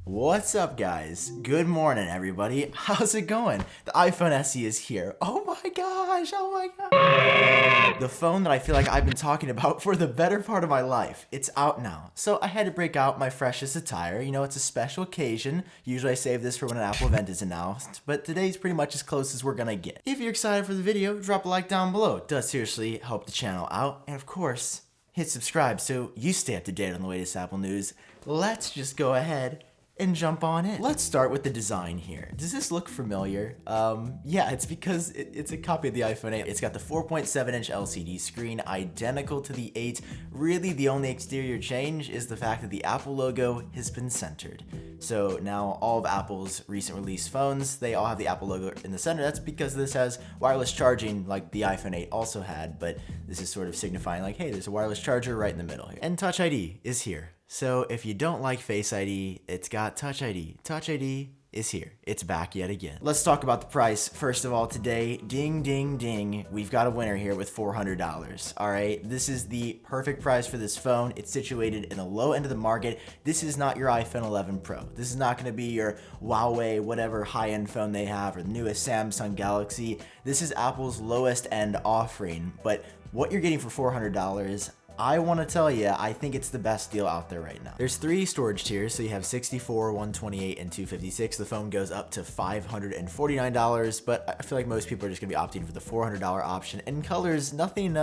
What's up, guys? Good morning, everybody. How's it going? The iPhone SE is here. Oh my gosh, oh my god. The phone that I feel like I've been talking about for the better part of my life. It's out now. So I had to break out my freshest attire. You know, it's a special occasion. Usually I save this for when an Apple event is announced, but today's pretty much as close as we're gonna get. If you're excited for the video, drop a like down below. It does seriously help the channel out. And of course, hit subscribe so you stay up to date on the latest Apple news. Let's just go ahead and jump on in. Let's start with the design here. Does this look familiar? Yeah, it's because it's a copy of the iPhone 8. It's got the 4.7-inch LCD screen, identical to the 8. Really, the only exterior change is the fact that the Apple logo has been centered. So now all of Apple's recent release phones, they all have the Apple logo in the center. That's because this has wireless charging like the iPhone 8 also had, but this is sort of signifying like, hey, there's a wireless charger right in the middle here. And Touch ID is here. So if you don't like Face ID, it's got Touch ID. Touch ID is here. It's back yet again. Let's talk about the price. First of all, today, ding, ding, ding, we've got a winner here with $400. All right, this is the perfect price for this phone. It's situated in the low end of the market. This is not your iPhone 11 Pro. This is not gonna be your Huawei, whatever high-end phone they have, or the newest Samsung Galaxy. This is Apple's lowest end offering, but what you're getting for $400, I want to tell you, I think it's the best deal out there right now. There's 3 storage tiers, so you have 64, 128, and 256. The phone goes up to $549, but I feel like most people are just gonna be opting for the $400 option. And colors, nothing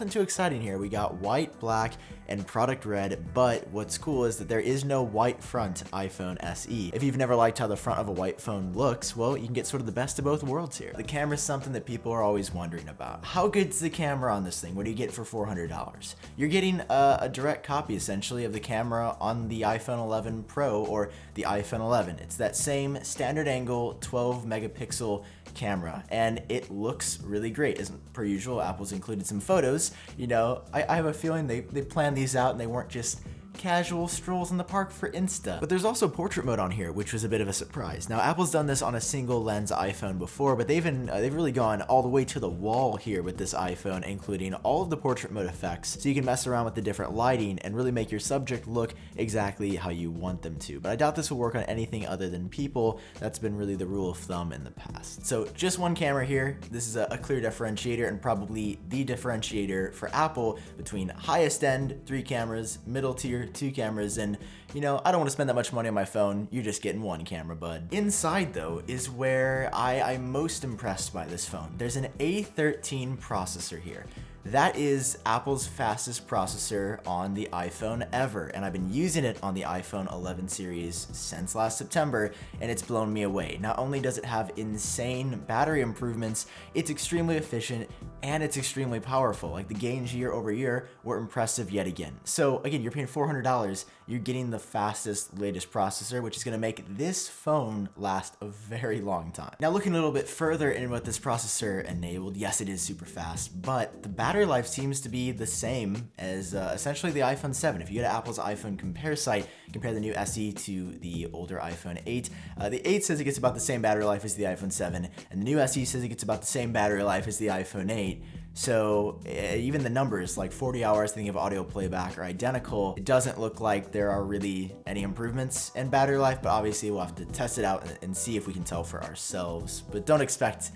too exciting here. We got white, black, and product red, but what's cool is that there is no white front iPhone SE. If you've never liked how the front of a white phone looks, well, you can get sort of the best of both worlds here. The camera's something that people are always wondering about. How good's the camera on this thing? What do you get for $400? You're getting a direct copy essentially of the camera on the iPhone 11 Pro or the iPhone 11. It's that same standard angle 12 megapixel camera, and it looks really great. As per usual, Apple's included some photos. You know, I have a feeling they planned these out and they weren't just casual strolls in the park for Insta. But there's also portrait mode on here, which was a bit of a surprise. Now, Apple's done this on a single lens iPhone before, but they've really gone all the way to the wall here with this iPhone, including all of the portrait mode effects, so you can mess around with the different lighting and really make your subject look exactly how you want them to. But I doubt this will work on anything other than people. That's been really the rule of thumb in the past. So just one camera here. This is a clear differentiator and probably the differentiator for Apple between highest end 3 cameras, middle tier 2 cameras, and you know, I don't want to spend that much money on my phone. You're just getting 1 camera, bud. Inside though is where I'm most impressed by this phone. There's an A13 processor here. That is Apple's fastest processor on the iPhone ever, and I've been using it on the iPhone 11 series since last September, and it's blown me away. Not only does it have insane battery improvements, it's extremely efficient, and it's extremely powerful. Like, the gains year over year were impressive yet again. So again, you're paying $400, you're getting the fastest, latest processor, which is gonna make this phone last a very long time. Now, looking a little bit further in what this processor enabled, yes, it is super fast, but the battery life seems to be the same as essentially the iPhone 7. If you go to Apple's iPhone compare site, compare the new SE to the older iPhone 8, the 8 says it gets about the same battery life as the iPhone 7, and the new SE says it gets about the same battery life as the iPhone 8. So even the numbers, like 40 hours thinking of audio playback, are identical. It doesn't look like there are really any improvements in battery life, but obviously we'll have to test it out and see if we can tell for ourselves. But don't expect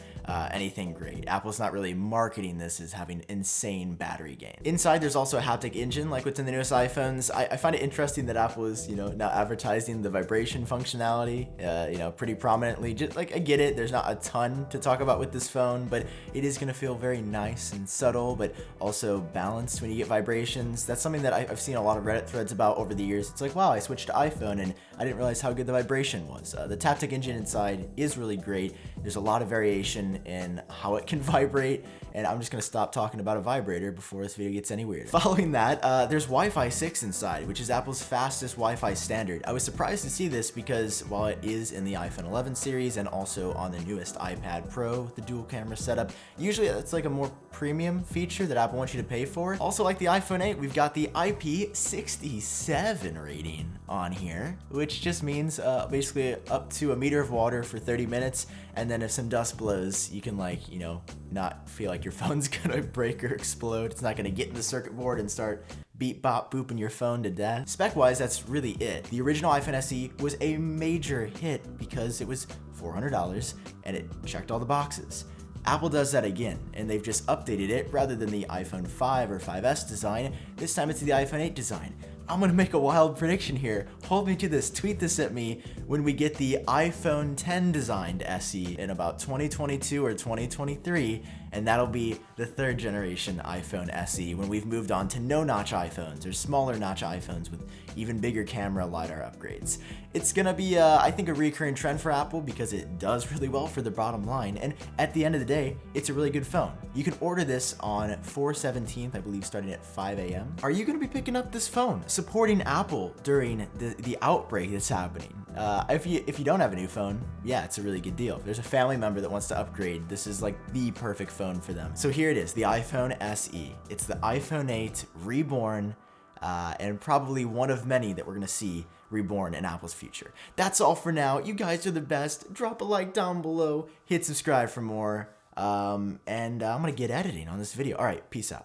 anything great. Apple's not really marketing this as having insane battery gain. Inside, there's also a Haptic Engine, like what's in the newest iPhones. I find it interesting that Apple is, you know, now advertising the vibration functionality, you know, pretty prominently. Just like, I get it, there's not a ton to talk about with this phone, but it is gonna feel very nice and subtle, but also balanced when you get vibrations. That's something that I've seen a lot of Reddit threads about over the years. It's like, wow, I switched to iPhone and I didn't realize how good the vibration was. The Haptic Engine inside is really great. There's a lot of variation in how it can vibrate, and I'm just gonna stop talking about a vibrator before this video gets any weirder. Following that, there's Wi-Fi 6 inside, which is Apple's fastest Wi-Fi standard. I was surprised to see this because while it is in the iPhone 11 series and also on the newest iPad Pro with the dual camera setup, usually that's like a more premium feature that Apple wants you to pay for. Also, like the iPhone 8, we've got the IP67 rating on here, which just means basically up to a meter of water for 30 minutes, and then if some dust blows, you can, like, you know, not feel like your phone's gonna break or explode. It's not gonna get in the circuit board and start beep bop booping your phone to death. Spec-wise, that's really it. The original iPhone SE was a major hit because it was $400 and it checked all the boxes. Apple does that again, and they've just updated it. Rather than the iPhone 5 or 5S design, this time it's the iPhone 8 design. I'm gonna make a wild prediction here. Hold me to this, tweet this at me when we get the iPhone 10 designed SE in about 2022 or 2023, and that'll be the third generation iPhone SE when we've moved on to no-notch iPhones or smaller notch iPhones with even bigger camera LiDAR upgrades. It's gonna be, I think, a recurring trend for Apple because it does really well for the bottom line, and at the end of the day, it's a really good phone. You can order this on 4/17, I believe, starting at 5 a.m. Are you gonna be picking up this phone, supporting Apple during the outbreak that's happening? If you don't have a new phone, yeah, it's a really good deal. If there's a family member that wants to upgrade, this is like the perfect phone for them. So here it is, the iPhone SE. It's the iPhone 8 reborn, and probably one of many that we're gonna see reborn in Apple's future. That's all for now. You guys are the best. Drop a like down below, hit subscribe for more, and I'm gonna get editing on this video. All right, peace out.